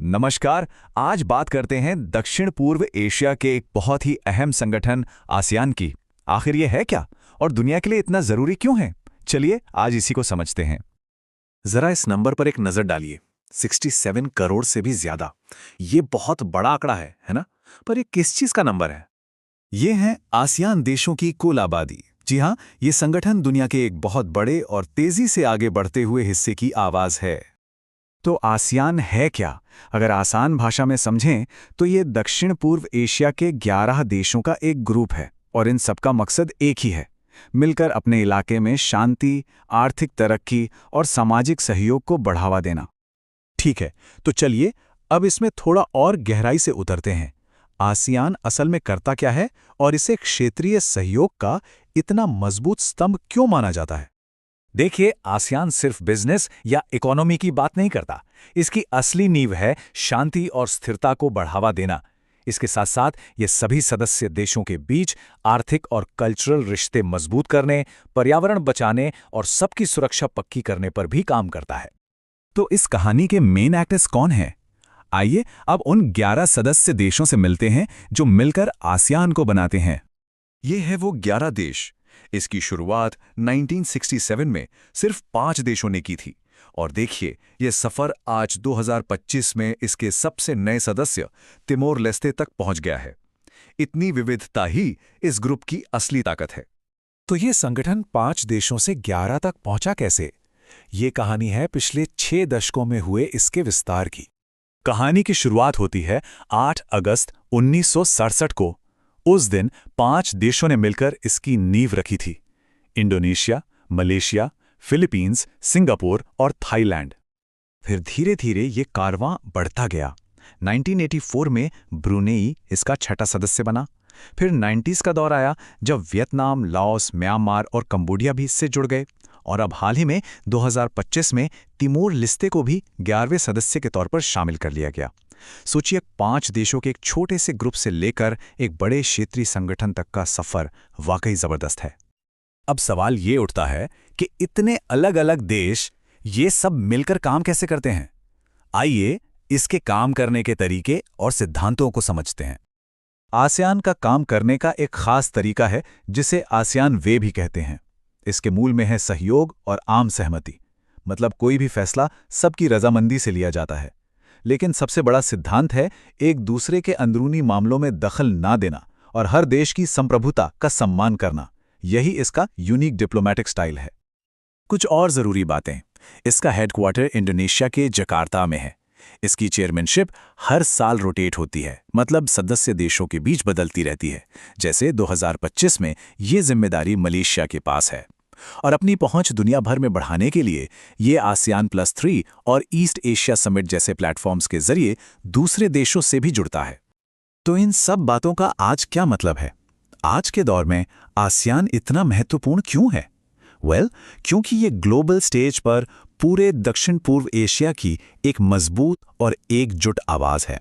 नमस्कार। आज बात करते हैं दक्षिण पूर्व एशिया के एक बहुत ही अहम संगठन आसियान की। आखिर ये है क्या और दुनिया के लिए इतना जरूरी क्यों है? चलिए आज इसी को समझते हैं। जरा इस नंबर पर एक नजर डालिए। 67 करोड़ से भी ज्यादा। ये बहुत बड़ा आंकड़ा है ना? पर ये किस चीज का नंबर है? ये है आसियान देशों की कुल आबादी। जी हाँ, ये संगठन दुनिया के एक बहुत बड़े और तेजी से आगे बढ़ते हुए हिस्से की आवाज है। तो आसियान है क्या? अगर आसान भाषा में समझें तो ये दक्षिण पूर्व एशिया के 11 देशों का एक ग्रुप है और इन सबका मकसद एक ही है, मिलकर अपने इलाके में शांति, आर्थिक तरक्की और सामाजिक सहयोग को बढ़ावा देना। ठीक है, तो चलिए अब इसमें थोड़ा और गहराई से उतरते हैं। आसियान असल में करता क्या है और इसे क्षेत्रीय सहयोग का इतना मजबूत स्तंभ क्यों माना जाता है? देखिए, आसियान सिर्फ बिजनेस या इकोनॉमी की बात नहीं करता। इसकी असली नींव है शांति और स्थिरता को बढ़ावा देना। इसके साथ साथ ये सभी सदस्य देशों के बीच आर्थिक और कल्चरल रिश्ते मजबूत करने, पर्यावरण बचाने और सबकी सुरक्षा पक्की करने पर भी काम करता है। तो इस कहानी के मेन एक्टर्स कौन हैं? आइए अब उन 11 सदस्य देशों से मिलते हैं जो मिलकर आसियान को बनाते हैं। ये है वो 11 देश। इसकी शुरुआत 1967 में सिर्फ 5 देशों ने की थी और देखिए ये सफर आज 2025 में इसके सबसे नए सदस्य तिमोर लेस्ते तक पहुंच गया है। इतनी विविधता ही इस ग्रुप की असली ताकत है। तो ये संगठन 5 देशों से 11 तक पहुंचा कैसे? ये कहानी है पिछले 6 दशकों में हुए इसके विस्तार की। कहानी की शुरुआत होती है 8 अगस्त 1967 को। उस दिन 5 देशों ने मिलकर इसकी नींव रखी थी: इंडोनेशिया, मलेशिया, फिलीपींस, सिंगापुर और थाईलैंड। फिर धीरे धीरे ये कारवां बढ़ता गया। 1984 में ब्रुनेई इसका छठा सदस्य बना। फिर 90s का दौर आया जब वियतनाम, लाओस, म्यांमार और कंबोडिया भी इससे जुड़ गए और अब हाल ही में 2025 में तिमोर लेस्ते को भी 11वें सदस्य के तौर पर शामिल कर लिया गया। सोचिए, 5 देशों के एक छोटे से ग्रुप से लेकर एक बड़े क्षेत्रीय संगठन तक का सफर वाकई जबरदस्त है। अब सवाल ये उठता है कि इतने अलग अलग देश ये सब मिलकर काम कैसे करते हैं? आइए इसके काम करने के तरीके और सिद्धांतों को समझते हैं। आसियान का काम करने का एक खास तरीका है जिसे आसियान वे भी कहते हैं। इसके मूल में है सहयोग और आम सहमति, मतलब कोई भी फैसला सबकी रजामंदी से लिया जाता है। लेकिन सबसे बड़ा सिद्धांत है एक दूसरे के अंदरूनी मामलों में दखल ना देना और हर देश की संप्रभुता का सम्मान करना। यही इसका यूनिक डिप्लोमैटिक स्टाइल है। कुछ और जरूरी बातें। इसका हेडक्वार्टर इंडोनेशिया के जकार्ता में है। इसकी चेयरमैनशिप हर साल रोटेट होती है, मतलब सदस्य देशों के बीच बदलती रहती है। जैसे 2025 में ये जिम्मेदारी मलेशिया के पास है। और अपनी पहुंच दुनिया भर में बढ़ाने के लिए ये ASEAN+3 और ईस्ट एशिया समिट जैसे प्लेटफॉर्म्स के जरिए दूसरे देशों से भी जुड़ता है। तो इन सब बातों का आज क्या मतलब है? आज के दौर में आसियान इतना महत्वपूर्ण क्यों है? क्योंकि ये ग्लोबल स्टेज पर पूरे दक्षिण पूर्व एशिया की एक मजबूत और एकजुट आवाज है।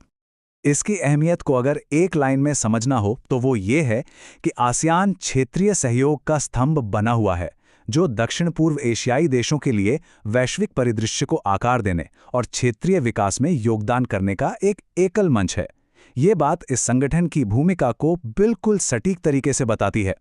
इसकी अहमियत को अगर एक लाइन में समझना हो तो वो ये है कि आसियान क्षेत्रीय सहयोग का स्तंभ बना हुआ है जो दक्षिण पूर्व एशियाई देशों के लिए वैश्विक परिदृश्य को आकार देने और क्षेत्रीय विकास में योगदान करने का एक एकल मंच है। ये बात इस संगठन की भूमिका को बिल्कुल सटीक तरीके से बताती है।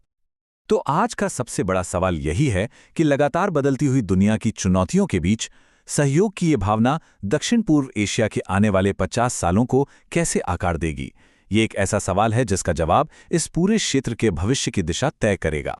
तो आज का सबसे बड़ा सवाल यही है कि लगातार बदलती हुई दुनिया की चुनौतियों के बीच सहयोग की ये भावना दक्षिण पूर्व एशिया के आने वाले 50 सालों को कैसे आकार देगी? ये एक ऐसा सवाल है जिसका जवाब इस पूरे क्षेत्र के भविष्य की दिशा तय करेगा।